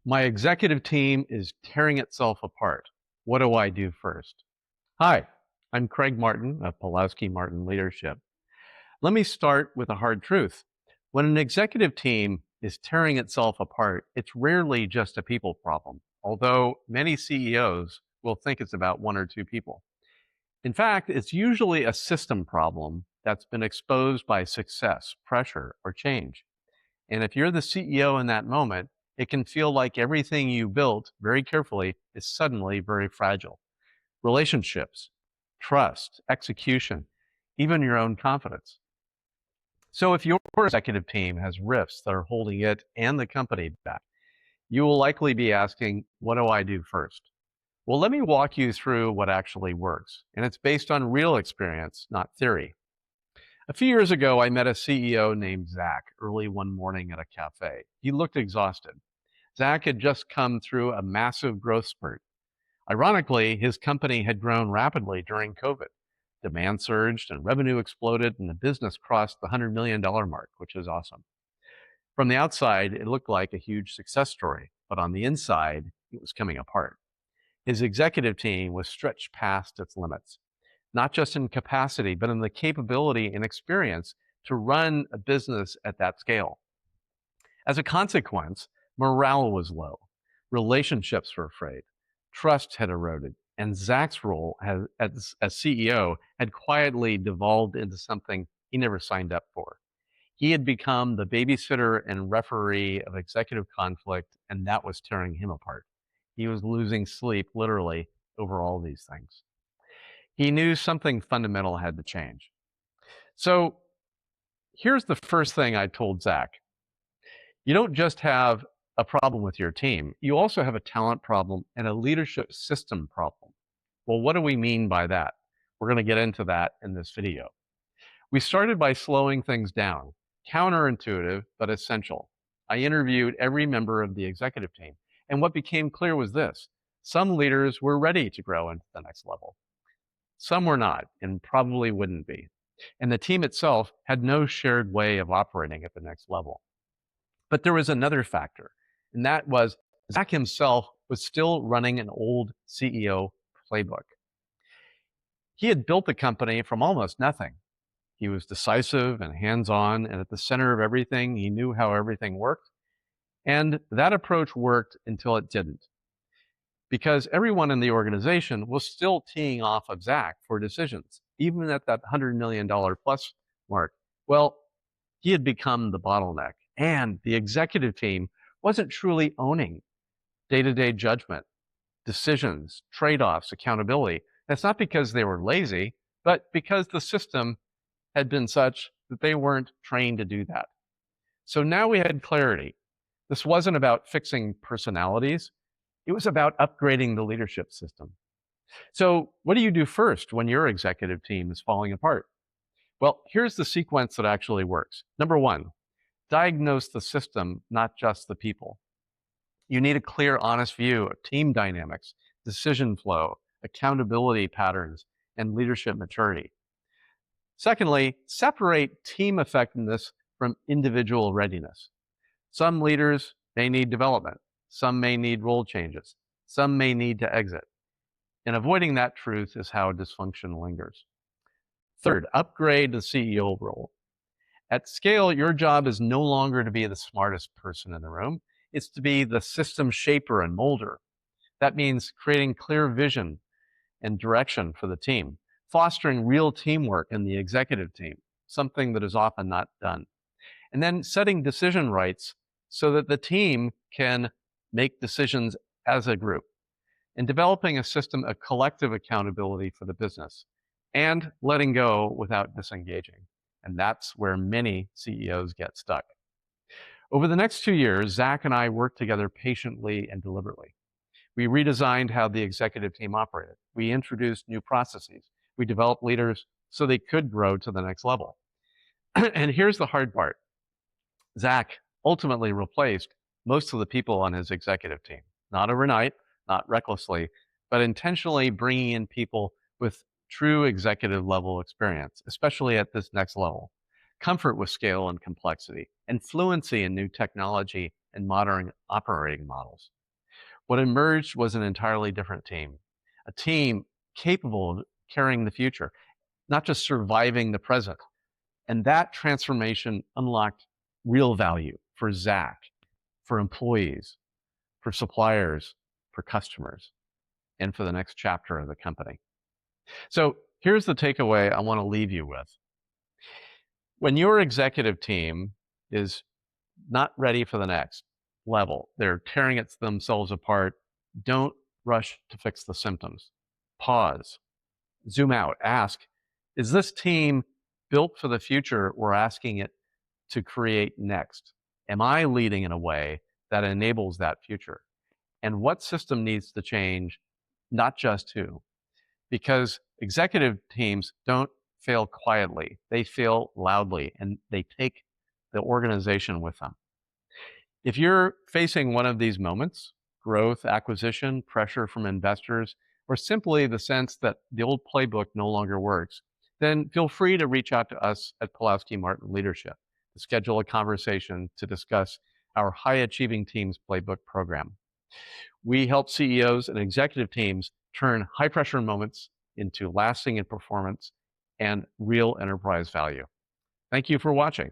My executive team is tearing itself apart. What do I do first? Hi, I'm Craig Martin of Pawlawski Martin Leadership. Let me start with a hard truth. When an executive team is tearing itself apart, it's rarely just a people problem, although many CEOs will think it's about one or two people. In fact, it's usually a system problem that's been exposed by success, pressure, or change. And if you're the CEO in that moment, it can feel like everything you built very carefully is suddenly very fragile. Relationships, trust, execution, even your own confidence. So if your executive team has rifts that are holding it and the company back, you will likely be asking, what do I do first? Well, let me walk you through what actually works. And it's based on real experience, not theory. A few years ago, I met a CEO named Zach early one morning at a cafe. He looked exhausted. Zach had just come through a massive growth spurt. Ironically, his company had grown rapidly during COVID. Demand surged and revenue exploded, and the business crossed the $100 million mark, which is awesome. From the outside, it looked like a huge success story, but on the inside, it was coming apart. His executive team was stretched past its limits, not just in capacity, but in the capability and experience to run a business at that scale. As a consequence, morale was low, relationships were frayed, trust had eroded, and Zach's role as CEO had quietly devolved into something he never signed up for. He had become the babysitter and referee of executive conflict, and that was tearing him apart. He was losing sleep, literally, over all these things. He knew something fundamental had to change. So here's the first thing I told Zach. You don't just have a problem with your team, you also have a talent problem and a leadership system problem. Well, what do we mean by that? We're going to get into that in this video. We started by slowing things down, counterintuitive, but essential. I interviewed every member of the executive team, and what became clear was this. Some leaders were ready to grow into the next level. Some were not, and probably wouldn't be. And the team itself had no shared way of operating at the next level. But there was another factor, and that was Zach himself was still running an old CEO playbook. He had built the company from almost nothing. He was decisive and hands-on, and at the center of everything, he knew how everything worked. And that approach worked until it didn't, because everyone in the organization was still teeing off of Zach for decisions, even at that $100 million plus mark. Well, he had become the bottleneck, and the executive team wasn't truly owning day-to-day judgment, decisions, trade-offs, accountability. That's not because they were lazy, but because the system had been such that they weren't trained to do that. So now we had clarity. This wasn't about fixing personalities. It was about upgrading the leadership system. So what do you do first when your executive team is falling apart? Well, here's the sequence that actually works. Number one, diagnose the system, not just the people. You need a clear, honest view of team dynamics, decision flow, accountability patterns, and leadership maturity. Secondly, separate team effectiveness from individual readiness. Some leaders may need development. Some may need role changes. Some may need to exit. And avoiding that truth is how dysfunction lingers. Third, upgrade the CEO role. At scale, your job is no longer to be the smartest person in the room. It's to be the system shaper and molder. That means creating clear vision and direction for the team, fostering real teamwork in the executive team, something that is often not done. And then setting decision rights so that the team can make decisions as a group, and developing a system of collective accountability for the business, and letting go without disengaging. And that's where many CEOs get stuck. Over the next 2 years, Zach and I worked together patiently and deliberately. We redesigned how the executive team operated. We introduced new processes. We developed leaders so they could grow to the next level. And here's the hard part. Zach ultimately replaced most of the people on his executive team, not overnight, not recklessly, but intentionally bringing in people with true executive level experience, especially at this next level, comfort with scale and complexity, and fluency in new technology and modern operating models. What emerged was an entirely different team, a team capable of carrying the future, not just surviving the present. And that transformation unlocked real value for Zach, for employees, for suppliers, for customers, and for the next chapter of the company. So here's the takeaway I want to leave you with. When your executive team is not ready for the next level, they're tearing themselves apart, don't rush to fix the symptoms. Pause, zoom out, ask, is this team built for the future we're asking it to create next? Am I leading in a way that enables that future? And what system needs to change, not just who? Because executive teams don't fail quietly, they fail loudly, and they take the organization with them. If you're facing one of these moments, growth, acquisition, pressure from investors, or simply the sense that the old playbook no longer works, then feel free to reach out to us at Pawlawski Martin Leadership to schedule a conversation to discuss our High Achieving Teams Playbook program. We help CEOs and executive teams turn high pressure moments into lasting performance and real enterprise value. Thank you for watching.